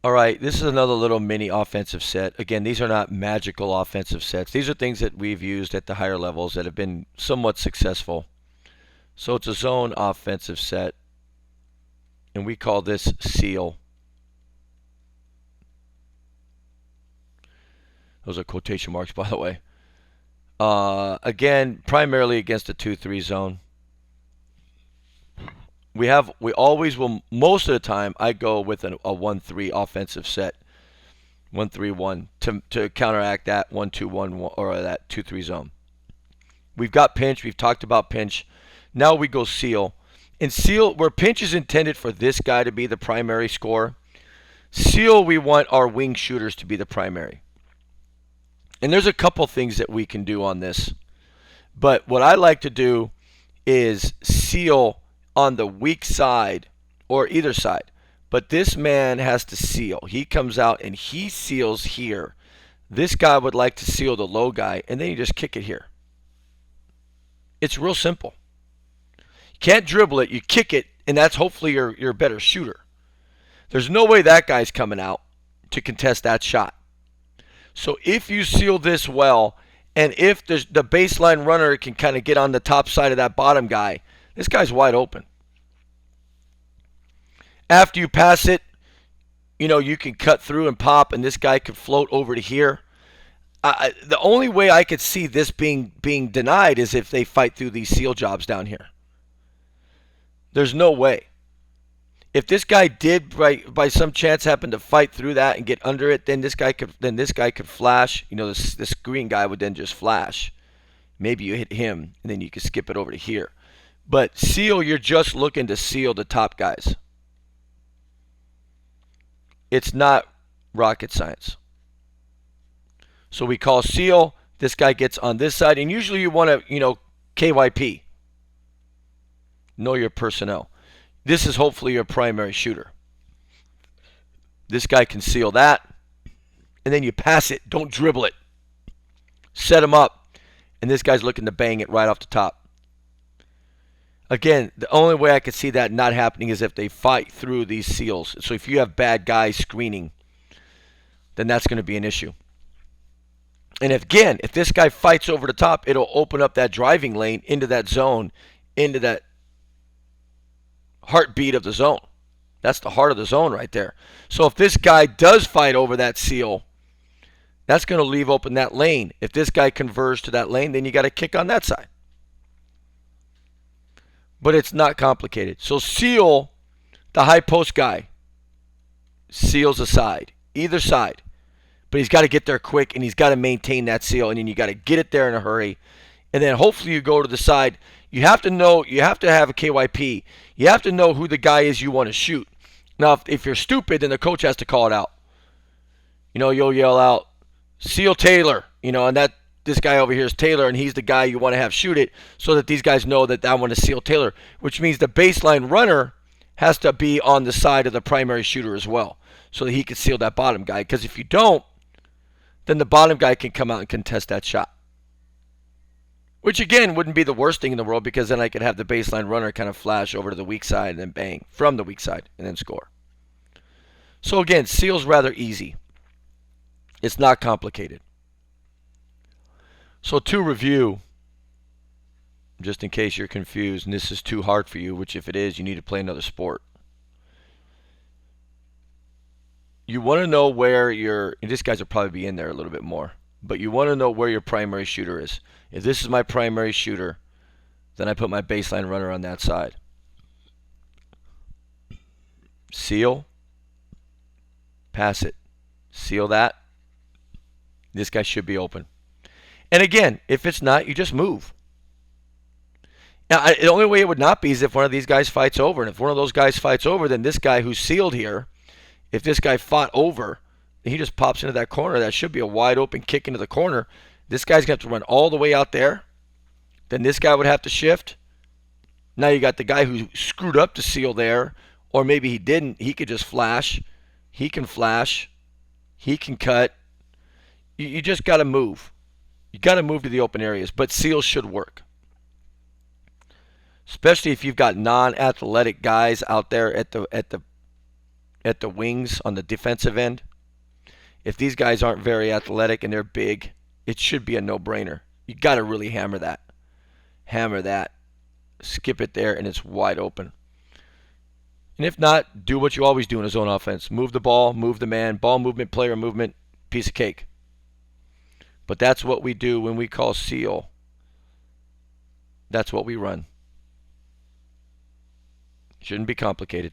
All right, this is another little mini offensive set. Again, these are not magical offensive sets. These are things that we've used at the higher levels that have been somewhat successful. So it's a zone offensive set, and we call this seal. Those are quotation marks, by the way. Again, primarily against a 2-3 zone. We always will, most of the time I go with a 1-3 offensive set, 1-3-1 to counteract that 1-2-1 or that 2-3 zone. We've got pinch. We've talked about pinch. Now we go seal. In seal, where pinch is intended for this guy to be the primary scorer, seal we want our wing shooters to be the primary. And there's a couple things that we can do on this. But what I like to do is seal on the weak side or either side. But this man has to seal. He comes out and he seals here. This guy would like to seal the low guy, and then you just kick it here. It's real simple. You can't dribble it. You kick it, and that's hopefully your better shooter. There's no way that guy's coming out to contest that shot. So if you seal this well, and if the baseline runner can kind of get on the top side of that bottom guy, this guy's wide open. After you pass it, you can cut through and pop, and this guy could float over to here. The only way I could see this being denied is if they fight through these seal jobs down here. There's no way. If this guy did by some chance happen to fight through that and get under it, then this guy could flash. This green guy would then just flash. Maybe you hit him, and then you can skip it over to here. But seal, you're just looking to seal the top guys. It's not rocket science. So we call seal. This guy gets on this side, and usually you want to, KYP. Know your personnel. This is hopefully your primary shooter. This guy can seal that, and then you pass it. Don't dribble it. Set him up, and this guy's looking to bang it right off the top. Again, the only way I could see that not happening is if they fight through these seals. So if you have bad guys screening, then that's going to be an issue. And if this guy fights over the top, it'll open up that driving lane into that zone, into that heartbeat of the zone. That's the heart of the zone right there. So if this guy does fight over that seal, that's going to leave open that lane. If this guy converges to that lane, then you got to kick on that side. But it's not complicated. So seal the high post guy. Seals a side, either side. But he's got to get there quick, and he's got to maintain that seal, and then you got to get it there in a hurry. And then hopefully you go to the side. You have to have a KYP. You have to know who the guy is you want to shoot. Now, if you're stupid, then the coach has to call it out. You'll yell out, seal Taylor, and this guy over here is Taylor, and he's the guy you want to have shoot it so that these guys know that I want to seal Taylor, which means the baseline runner has to be on the side of the primary shooter as well so that he can seal that bottom guy. Because if you don't, then the bottom guy can come out and contest that shot. Which, again, wouldn't be the worst thing in the world because then I could have the baseline runner kind of flash over to the weak side and then bang from the weak side and then score. So, again, seal's rather easy. It's not complicated. So, to review, just in case you're confused and this is too hard for you, which if it is, you need to play another sport. You want to know where and this guys will probably be in there a little bit more, but you want to know where your primary shooter is. If this is my primary shooter, then I put my baseline runner on that side. Seal. Pass it. Seal that. This guy should be open. And again, if it's not, you just move. Now, the only way it would not be is if one of these guys fights over. And if one of those guys fights over, then this guy who's sealed here, if this guy fought over, he just pops into that corner. That should be a wide open kick into the corner. This guy's going to have to run all the way out there. Then this guy would have to shift. Now you got the guy who screwed up the seal there, or maybe he didn't. He could just flash. He can flash. He can cut. You just got to move. You got to move to the open areas, but seals should work. Especially if you've got non-athletic guys out there at the at the wings on the defensive end. If these guys aren't very athletic and they're big, it should be a no-brainer. You got to really hammer that. Hammer that. Skip it there, and it's wide open. And if not, do what you always do in a zone offense. Move the ball, move the man, ball movement, player movement, piece of cake. But that's what we do when we call seal. That's what we run. Shouldn't be complicated.